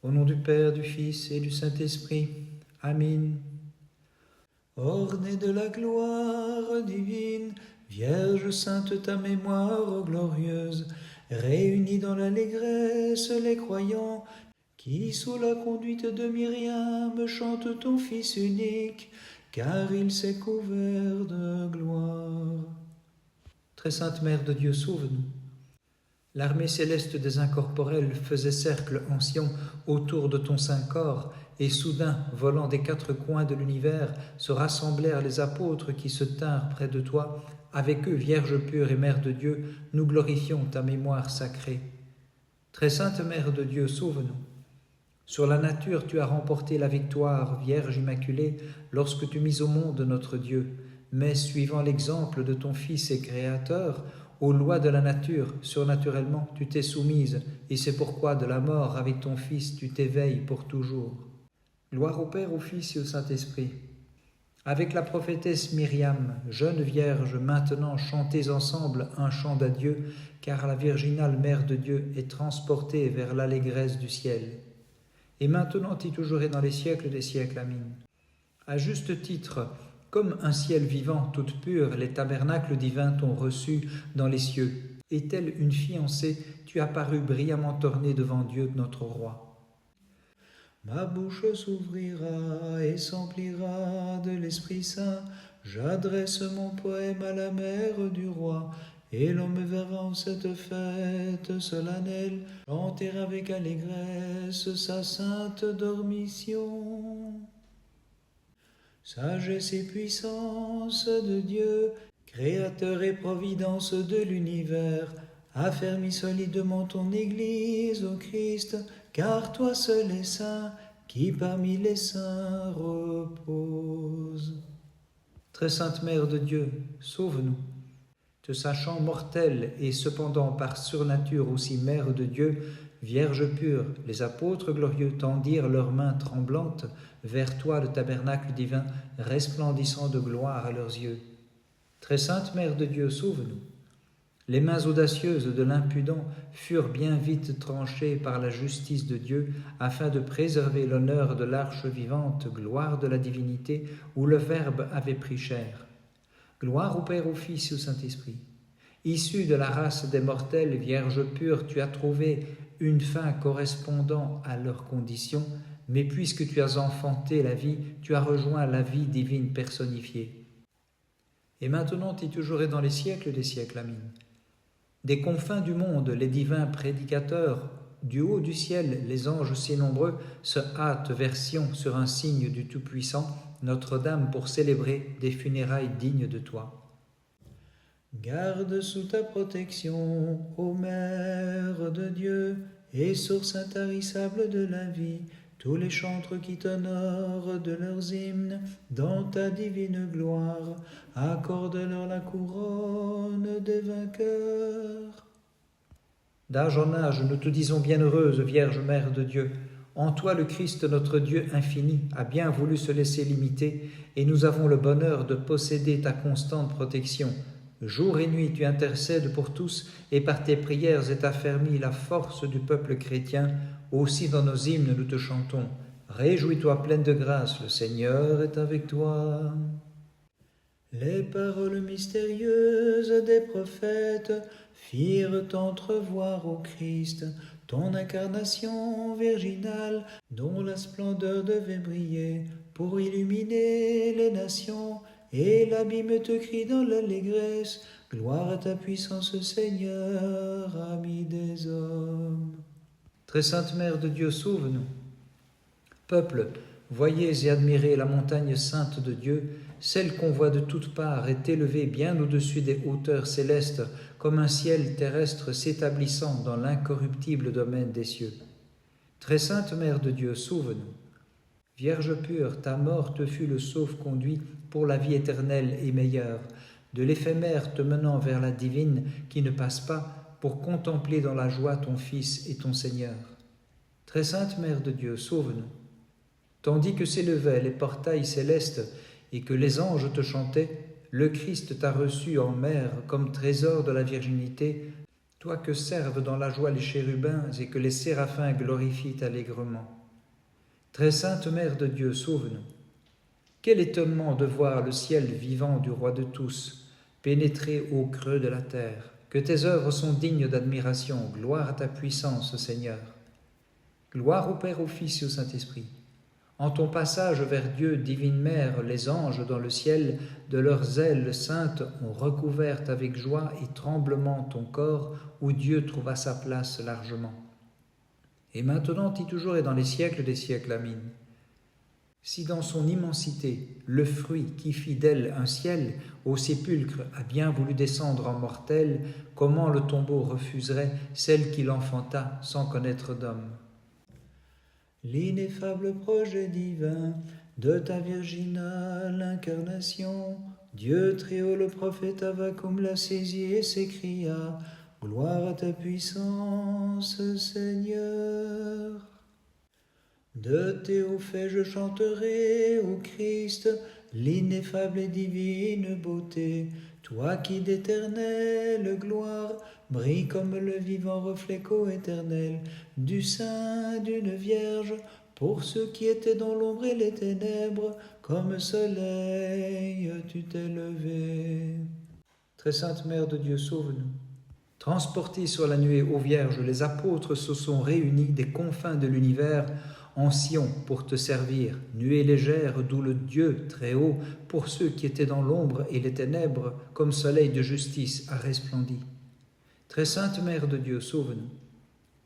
Au nom du Père, du Fils et du Saint-Esprit. Amen. Ornée de la gloire divine, Vierge sainte ta mémoire glorieuse, réunis dans l'allégresse les croyants, qui sous la conduite de Myriam chantent ton Fils unique, car il s'est couvert de gloire. Très sainte Mère de Dieu, sauve-nous. L'armée céleste des incorporels faisait cercle ancien autour de ton saint corps, et soudain, volant des quatre coins de l'univers, se rassemblèrent les apôtres qui se tinrent près de toi. Avec eux, Vierge pure et Mère de Dieu, nous glorifions ta mémoire sacrée. Très sainte Mère de Dieu, sauve-nous. Sur la nature, tu as remporté la victoire, Vierge Immaculée, lorsque tu mis au monde notre Dieu. Mais suivant l'exemple de ton Fils et Créateur, aux lois de la nature, surnaturellement, tu t'es soumise, et c'est pourquoi de la mort avec ton Fils, tu t'éveilles pour toujours. Gloire au Père, au Fils et au Saint-Esprit. Avec la prophétesse Myriam, jeune vierge, maintenant chantez ensemble un chant d'adieu, car la virginale Mère de Dieu est transportée vers l'allégresse du ciel. Et maintenant et toujours et dans les siècles des siècles. Amen. À juste titre, comme un ciel vivant, toute pure, les tabernacles divins t'ont reçu dans les cieux. Et telle une fiancée, tu apparus brillamment ornée devant Dieu notre Roi. Ma bouche s'ouvrira et s'emplira de l'Esprit Saint. J'adresse mon poème à la mère du roi, et l'on me verra en cette fête solennelle chanter avec allégresse sa sainte dormition. Sagesse et puissance de Dieu, Créateur et providence de l'univers, affermis solidement ton Église, ô Christ, car toi seul es saint, qui parmi les saints repose. Très sainte Mère de Dieu, sauve-nous. Te sachant mortelle et cependant par surnature aussi Mère de Dieu, Vierge pure, les apôtres glorieux tendirent leurs mains tremblantes vers toi le tabernacle divin, resplendissant de gloire à leurs yeux. Très sainte Mère de Dieu, sauve-nous. Les mains audacieuses de l'impudent furent bien vite tranchées par la justice de Dieu, afin de préserver l'honneur de l'arche vivante, gloire de la divinité, où le Verbe avait pris chair. Gloire au Père, au Fils et au Saint-Esprit. Issue de la race des mortels, Vierge pure, tu as trouvé une fin correspondant à leurs conditions, mais puisque tu as enfanté la vie, tu as rejoint la vie divine personnifiée. Et maintenant et toujours et dans les siècles des siècles. Amen. Des confins du monde, les divins prédicateurs, du haut du ciel, les anges si nombreux, se hâtent vers Sion sur un signe du Tout-Puissant, Notre-Dame, pour célébrer des funérailles dignes de toi. Garde sous ta protection, ô Mère de Dieu, et source intarissable de la vie, tous les chantres qui t'honorent de leurs hymnes dans ta divine gloire, accorde-leur la couronne des vainqueurs. D'âge en âge, nous te disons bienheureuse, Vierge Mère de Dieu. En toi, le Christ, notre Dieu infini, a bien voulu se laisser limiter, et nous avons le bonheur de posséder ta constante protection. Jour et nuit, tu intercèdes pour tous, et par tes prières est affermie la force du peuple chrétien. Aussi dans nos hymnes nous te chantons. Réjouis-toi pleine de grâce, le Seigneur est avec toi. Les paroles mystérieuses des prophètes firent entrevoir au Christ ton incarnation virginale, dont la splendeur devait briller pour illuminer les nations, et l'abîme te crie dans l'allégresse, gloire à ta puissance, Seigneur, ami des hommes. Très sainte Mère de Dieu, sauve-nous. Peuple, voyez et admirez la montagne sainte de Dieu, celle qu'on voit de toutes parts est élevée bien au-dessus des hauteurs célestes, comme un ciel terrestre s'établissant dans l'incorruptible domaine des cieux. Très sainte Mère de Dieu, sauve-nous. Vierge pure, ta mort te fut le sauve-conduit pour la vie éternelle et meilleure, de l'éphémère te menant vers la divine qui ne passe pas, pour contempler dans la joie ton Fils et ton Seigneur. Très sainte Mère de Dieu, sauve-nous. Tandis que s'élevaient les portails célestes et que les anges te chantaient, le Christ t'a reçu en mère comme trésor de la virginité, Toi que servent dans la joie les chérubins et que les séraphins glorifient allègrement. Très sainte Mère de Dieu, sauve-nous. Quel étonnement de voir le ciel vivant du Roi de tous pénétrer au creux de la terre. Que tes œuvres sont dignes d'admiration. Gloire à ta puissance, Seigneur. Gloire au Père, au Fils et au Saint-Esprit. En ton passage vers Dieu, divine Mère, les anges dans le ciel, de leurs ailes saintes, ont recouvert avec joie et tremblement ton corps, où Dieu trouva sa place largement. Et maintenant, et toujours et dans les siècles des siècles, Amen. Si dans son immensité, le fruit qui fit d'elle un ciel, au sépulcre a bien voulu descendre en mortel, comment le tombeau refuserait celle qui l'enfanta sans connaître d'homme? L'ineffable projet divin de ta virginale incarnation, Dieu très haut, le prophète Avacum l'a saisi et s'écria: Gloire à ta puissance, Seigneur. De tes hauts faits je chanterai, ô Christ, l'ineffable et divine beauté, toi qui d'éternelle gloire brille comme le vivant reflet coéternel du sein d'une vierge, pour ceux qui étaient dans l'ombre et les ténèbres, comme soleil tu t'es levé. Très sainte Mère de Dieu, sauve-nous. Transportés sur la nuée aux Vierges, les apôtres se sont réunis des confins de l'univers en Sion pour te servir, nuée légère d'où le Dieu très haut, pour ceux qui étaient dans l'ombre et les ténèbres, comme soleil de justice a resplendi. Très sainte Mère de Dieu, sauve-nous.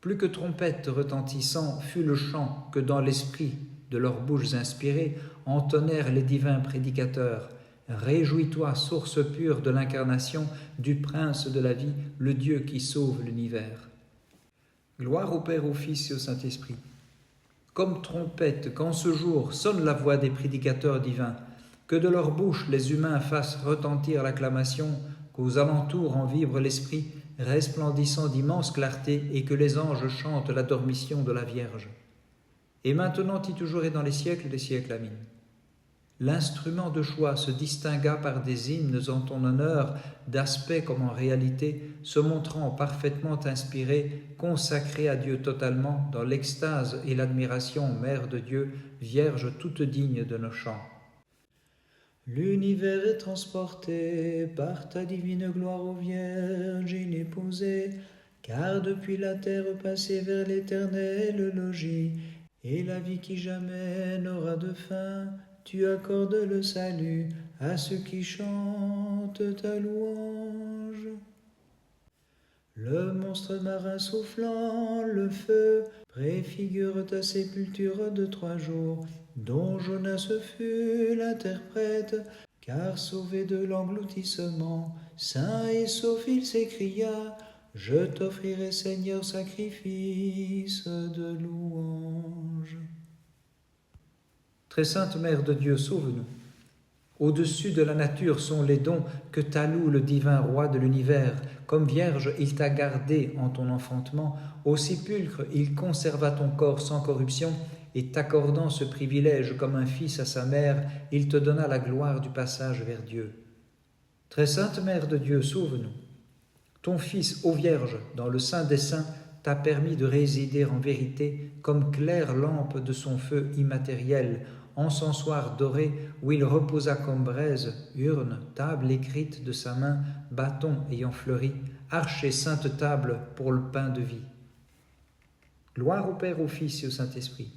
Plus que trompette retentissant fut le chant que dans l'esprit de leurs bouches inspirées entonnèrent les divins prédicateurs. Réjouis-toi, source pure de l'incarnation du Prince de la vie, le Dieu qui sauve l'univers. Gloire au Père, au Fils et au Saint-Esprit. Comme trompette, qu'en ce jour sonne la voix des prédicateurs divins, que de leur bouche les humains fassent retentir l'acclamation, qu'aux alentours en vibre l'esprit, resplendissant d'immense clarté, et que les anges chantent la dormition de la Vierge. Et maintenant, et toujours et dans les siècles des siècles, Amen. L'instrument de choix se distingua par des hymnes en ton honneur, d'aspect comme en réalité, se montrant parfaitement inspiré, consacré à Dieu totalement, dans l'extase et l'admiration, Mère de Dieu, Vierge toute digne de nos chants. L'univers est transporté par ta divine gloire, ô Vierge inépousée, car depuis la terre passée vers l'éternel logis, et la vie qui jamais n'aura de fin, tu accordes le salut à ceux qui chantent ta louange. Le monstre marin soufflant le feu préfigure ta sépulture de 3 jours, dont Jonas fut l'interprète, car sauvé de l'engloutissement, saint et sauf il s'écria: je t'offrirai, Seigneur, sacrifice de louange. Très sainte Mère de Dieu, sauve-nous. Au-dessus de la nature sont les dons que t'alloue le divin Roi de l'univers. Comme Vierge, il t'a gardée en ton enfantement. Au sépulcre, il conserva ton corps sans corruption, et t'accordant ce privilège comme un fils à sa mère, il te donna la gloire du passage vers Dieu. Très sainte Mère de Dieu, sauve-nous. Ton Fils, ô Vierge, dans le sein des saints, t'a permis de résider en vérité comme claire lampe de son feu immatériel, encensoir doré où il reposa comme braise, urne, table écrite de sa main, bâton ayant fleuri, arche et sainte table pour le pain de vie. Gloire au Père, au Fils et au Saint-Esprit.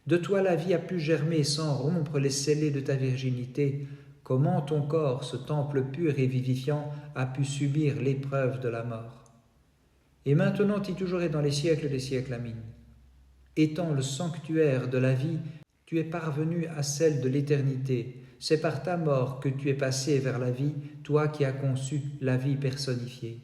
De toi la vie a pu germer sans rompre les scellés de ta virginité. Comment ton corps, ce temple pur et vivifiant, a pu subir l'épreuve de la mort. Et maintenant, et toujours et dans les siècles des siècles, Amen. Étant le sanctuaire de la vie, tu es parvenu à celle de l'éternité. C'est par ta mort que tu es passé vers la vie, toi qui as conçu la vie personnifiée.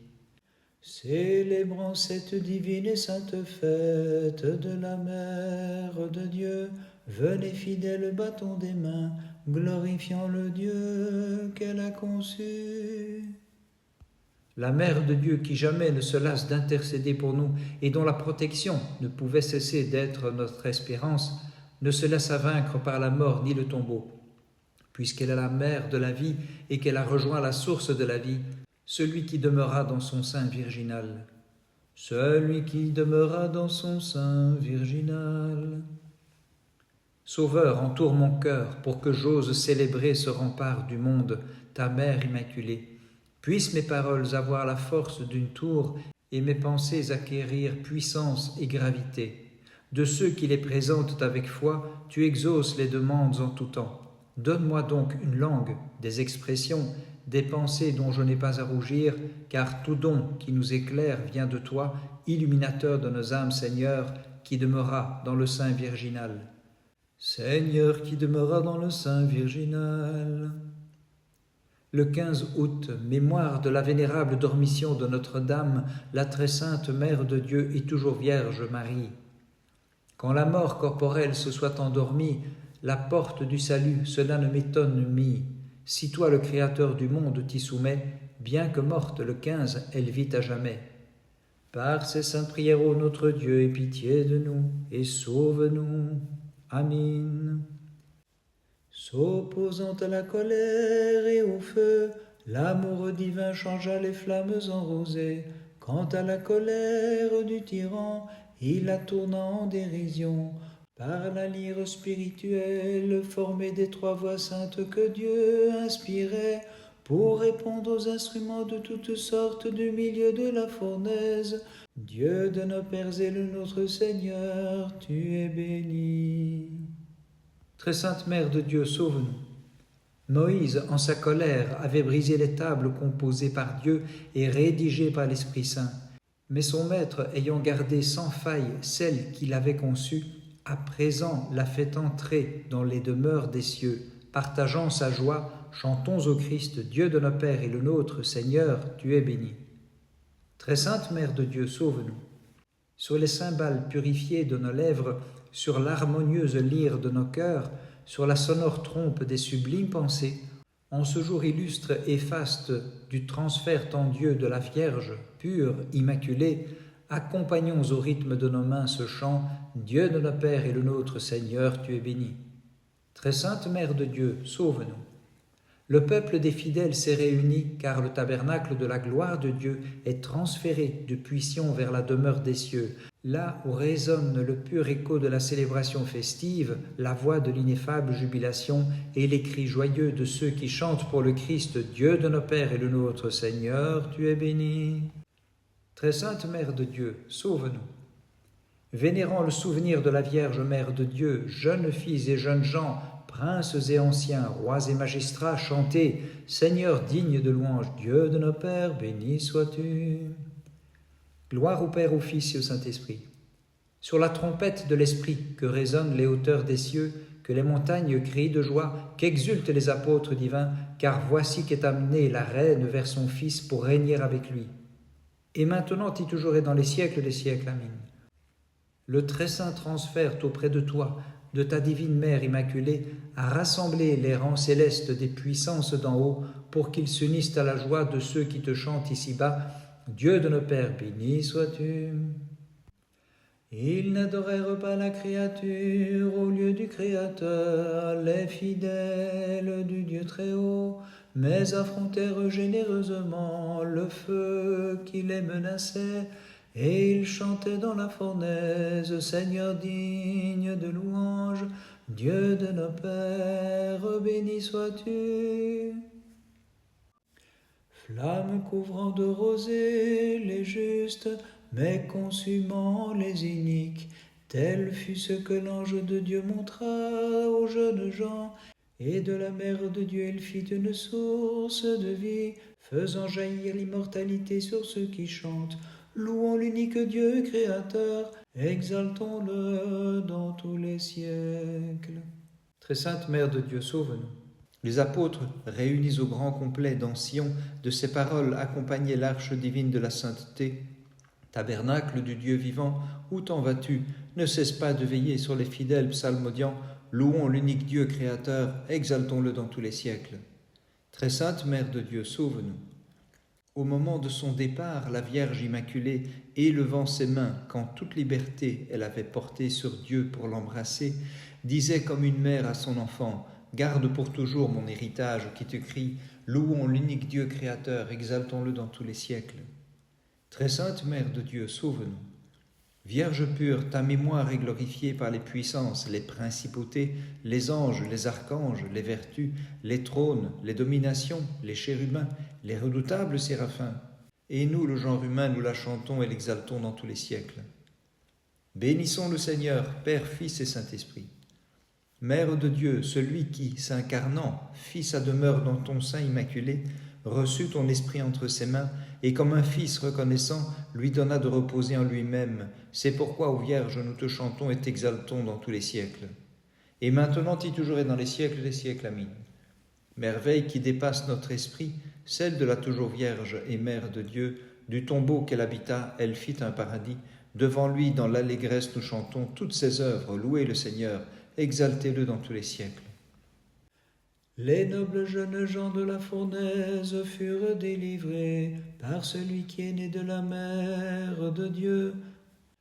Célébrant cette divine et sainte fête de la Mère de Dieu, venez fidèles, battons des mains, glorifiant le Dieu qu'elle a conçu. La Mère de Dieu qui jamais ne se lasse d'intercéder pour nous et dont la protection ne pouvait cesser d'être notre espérance, ne se laissa vaincre par la mort ni le tombeau. Puisqu'elle est la mère de la vie et qu'elle a rejoint la source de la vie, celui qui demeura dans son sein virginal. celui qui demeura dans son sein virginal. Sauveur, entoure mon cœur pour que j'ose célébrer ce rempart du monde, ta mère immaculée. Puissent mes paroles avoir la force d'une tour et mes pensées acquérir puissance et gravité. De ceux qui les présentent avec foi, tu exauces les demandes en tout temps. Donne-moi donc une langue, des expressions, des pensées dont je n'ai pas à rougir, car tout don qui nous éclaire vient de toi, illuminateur de nos âmes, Seigneur, qui demeura dans le sein virginal. Seigneur qui demeura dans le sein virginal. Le 15 août, mémoire de la vénérable dormition de Notre-Dame, la très sainte Mère de Dieu et toujours Vierge Marie. Quand la mort corporelle se soit endormie, la porte du salut, cela ne m'étonne mis. Si toi, le Créateur du monde, t'y soumets, bien que morte le 15, elle vit à jamais. Par ces saintes prières, ô notre Dieu, aie pitié de nous et sauve-nous. Amen. S'opposant à la colère et au feu, l'amour divin changea les flammes en rosée. Quant à la colère du tyran, il la tourna en dérision. Par la lyre spirituelle formée des 3 voix saintes que Dieu inspirait, pour répondre aux instruments de toutes sortes du milieu de la fournaise. Dieu de nos pères et le nôtre Seigneur, tu es béni. Très sainte Mère de Dieu, sauve-nous. Moïse, en sa colère, avait brisé les tables composées par Dieu et rédigées par l'Esprit Saint. Mais son maître, ayant gardé sans faille celle qu'il avait conçue, à présent l'a fait entrer dans les demeures des cieux. Partageant sa joie, chantons au Christ, Dieu de nos pères et le nôtre, Seigneur, tu es béni. Très sainte Mère de Dieu, sauve-nous. Sur les cymbales purifiées de nos lèvres, sur l'harmonieuse lyre de nos cœurs, sur la sonore trompe des sublimes pensées, en ce jour illustre et faste du transfert en Dieu de la Vierge, pure, immaculée, accompagnons au rythme de nos mains ce chant, Dieu de nos pères et le nôtre, Seigneur, tu es béni. Très sainte Mère de Dieu, sauve-nous. Le peuple des fidèles s'est réuni, car le tabernacle de la gloire de Dieu est transféré depuis Sion vers la demeure des cieux, là où résonne le pur écho de la célébration festive, la voix de l'ineffable jubilation et les cris joyeux de ceux qui chantent pour le Christ, Dieu de nos pères et le nôtre, Seigneur, tu es béni. Très sainte Mère de Dieu, sauve-nous. Vénérant le souvenir de la Vierge Mère de Dieu, jeunes filles et jeunes gens, princes et anciens, rois et magistrats, chantez, Seigneur digne de louange, Dieu de nos pères, béni sois-tu. Gloire au Père, au Fils et au Saint-Esprit. Sur la trompette de l'Esprit, que résonnent les hauteurs des cieux, que les montagnes crient de joie, qu'exultent les apôtres divins, car voici qu'est amenée la Reine vers son Fils pour régner avec lui. Et maintenant et toujours et dans les siècles des siècles. Amen. Le très saint transfert auprès de toi, de ta divine Mère Immaculée, a rassemblé les rangs célestes des puissances d'en haut pour qu'ils s'unissent à la joie de ceux qui te chantent ici-bas. Dieu de nos pères, béni sois-tu. Ils n'adorèrent pas la créature au lieu du Créateur, les fidèles du Dieu très haut, mais affrontèrent généreusement le feu qui les menaçait, et ils chantaient dans la fournaise, Seigneur digne de louange, Dieu de nos pères, béni sois-tu. Flamme couvrant de rosée les justes, mais consumant les iniques, tel fut ce que l'ange de Dieu montra aux jeunes gens, et de la Mère de Dieu il fit une source de vie, faisant jaillir l'immortalité sur ceux qui chantent. Louons l'unique Dieu créateur, exaltons-le dans tous les siècles. Très sainte Mère de Dieu, sauve-nous. Les apôtres, réunis au grand complet dans Sion, de ces paroles accompagnaient l'arche divine de la sainteté. Tabernacle du Dieu vivant, où t'en vas-tu? Ne cesse pas de veiller sur les fidèles psalmodiants. Louons l'unique Dieu créateur, exaltons-le dans tous les siècles. Très sainte Mère de Dieu, sauve-nous. Au moment de son départ, la Vierge Immaculée, élevant ses mains, quand toute liberté elle avait portée sur Dieu pour l'embrasser, disait comme une mère à son enfant, « Garde pour toujours mon héritage qui te crie, louons l'unique Dieu créateur, exaltons-le dans tous les siècles. » Très sainte Mère de Dieu, sauve-nous. Vierge pure, ta mémoire est glorifiée par les puissances, les principautés, les anges, les archanges, les vertus, les trônes, les dominations, les chérubins, les redoutables séraphins. Et nous, le genre humain, nous la chantons et l'exaltons dans tous les siècles. Bénissons le Seigneur, Père, Fils et Saint-Esprit. Mère de Dieu, celui qui, s'incarnant, fit sa demeure dans ton sein immaculé, reçut ton esprit entre ses mains, et comme un fils reconnaissant, lui donna de reposer en lui-même. C'est pourquoi, ô Vierge, nous te chantons et t'exaltons dans tous les siècles. Et maintenant et toujours et dans les siècles des siècles. Amen. Merveille qui dépasse notre esprit, celle de la toujours Vierge et Mère de Dieu, du tombeau qu'elle habita, elle fit un paradis. Devant lui, dans l'allégresse, nous chantons toutes ses œuvres. Louez le Seigneur, exaltez-le dans tous les siècles. Les nobles jeunes gens de la fournaise furent délivrés par celui qui est né de la Mère de Dieu.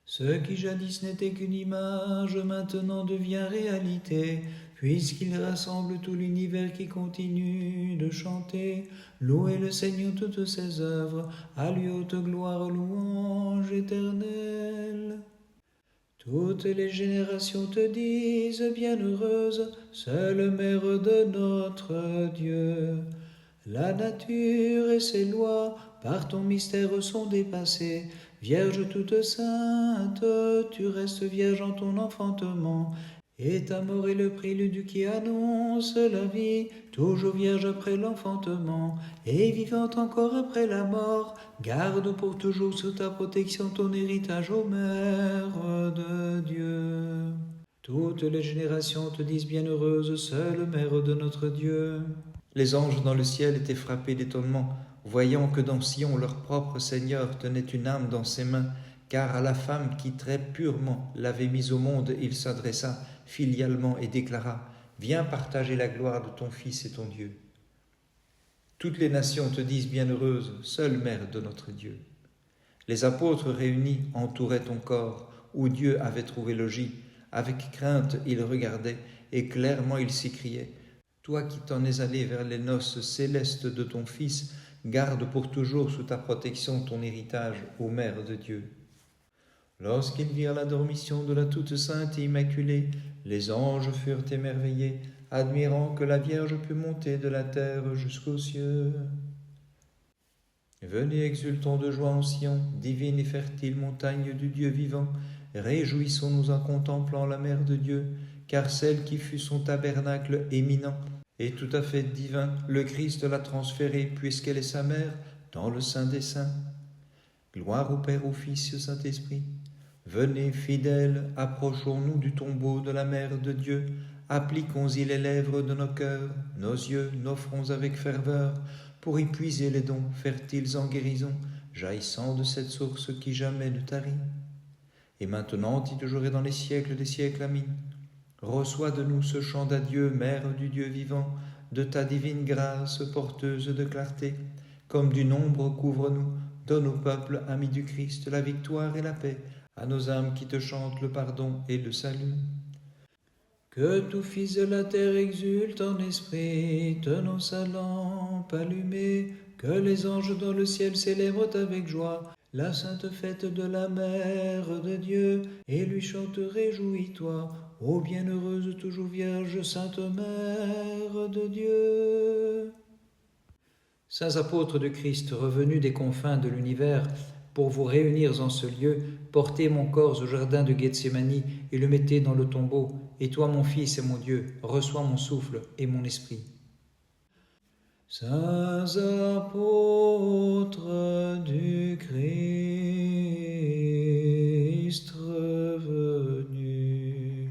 Ce qui jadis n'était qu'une image, maintenant devient réalité, puisqu'il rassemble tout l'univers qui continue de chanter. Louez le Seigneur toutes ses œuvres, à lui haute gloire, louange éternelle. Toutes les générations te disent bienheureuse, seule Mère de notre Dieu. La nature et ses lois par ton mystère sont dépassées. Vierge toute sainte, tu restes vierge en ton enfantement. Et ta mort est le prélude qui annonce la vie, toujours vierge après l'enfantement, et vivante encore après la mort. Garde pour toujours sous ta protection ton héritage, ô Mère de Dieu. Toutes les générations te disent bienheureuse, seule Mère de notre Dieu. Les anges dans le ciel étaient frappés d'étonnement, voyant que dans Sion leur propre Seigneur tenait une âme dans ses mains, car à la femme qui très purement l'avait mise au monde, il s'adressa filialement et déclara « Viens partager la gloire de ton Fils et ton Dieu ». Toutes les nations te disent bienheureuse, seule Mère de notre Dieu. Les apôtres réunis entouraient ton corps, où Dieu avait trouvé logis. Avec crainte, ils regardaient, et clairement ils s'écriaient « Toi qui t'en es allé vers les noces célestes de ton Fils, garde pour toujours sous ta protection ton héritage, ô Mère de Dieu. » Lorsqu'ils virent la dormition de la toute sainte et immaculée, les anges furent émerveillés, admirant que la Vierge pût monter de la terre jusqu'aux cieux. Venez, exultons de joie en Sion, divine et fertile montagne du Dieu vivant. Réjouissons-nous en contemplant la Mère de Dieu, car celle qui fut son tabernacle éminent est tout à fait divin. Le Christ l'a transférée, puisqu'elle est sa mère, dans le sein des saints. Gloire au Père, au Fils et au Saint-Esprit. Venez, fidèles, approchons-nous du tombeau de la Mère de Dieu, appliquons-y les lèvres de nos cœurs, nos yeux, nos fronts avec ferveur, pour y puiser les dons fertiles en guérison, jaillissant de cette source qui jamais ne tarit. Et maintenant, et toujours et dans les siècles des siècles, Amen. Reçois de nous ce chant d'adieu, Mère du Dieu vivant, de ta divine grâce porteuse de clarté. Comme d'une ombre couvre-nous, donne au peuple ami du Christ la victoire et la paix, à nos âmes qui te chantent le pardon et le salut. Que tout fils de la terre exulte en esprit, tenant sa lampe allumée, que les anges dans le ciel célèbrent avec joie la sainte fête de la Mère de Dieu, et lui chantent réjouis-toi, ô bienheureuse toujours Vierge, Sainte Mère de Dieu. Saints apôtres de Christ, revenus des confins de l'univers, pour vous réunir en ce lieu, portez mon corps au jardin de Gethsémani et le mettez dans le tombeau. Et toi, mon Fils et mon Dieu, reçois mon souffle et mon esprit. Saints apôtres du Christ, revenus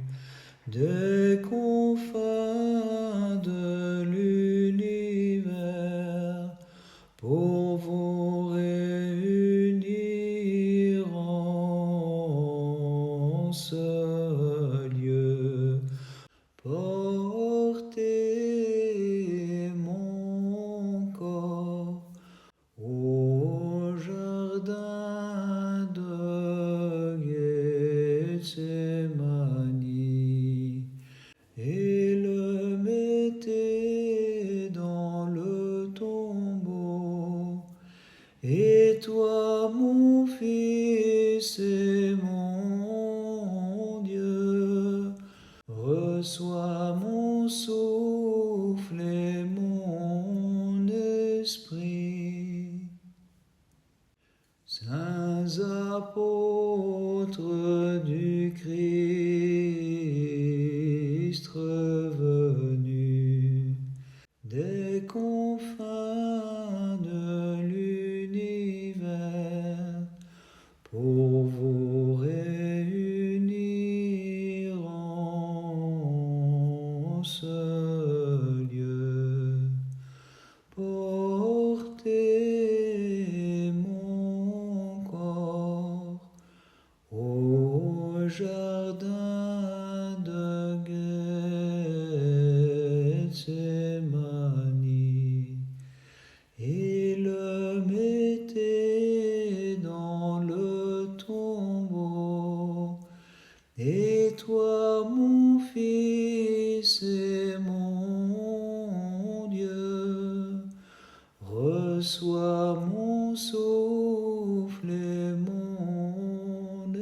des confins de l'univers, pour vous réunir en ce lieu, portez mon corps au jardin de Gethsémani et reçois mon souffle et mon esprit. Saints apôtres du Christ revenus des confins de l'univers pour vous réunir en ce lieu. Portez mon corps au jardin de Gethsémani et le mettez dans le tombeau. Et toi, mon Fils et mon Dieu, reçois mon souffle et mon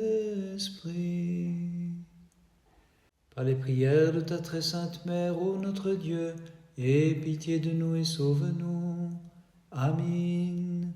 esprit. Par les prières de ta très sainte Mère, ô notre Dieu, aie pitié de nous et sauve-nous. Amen.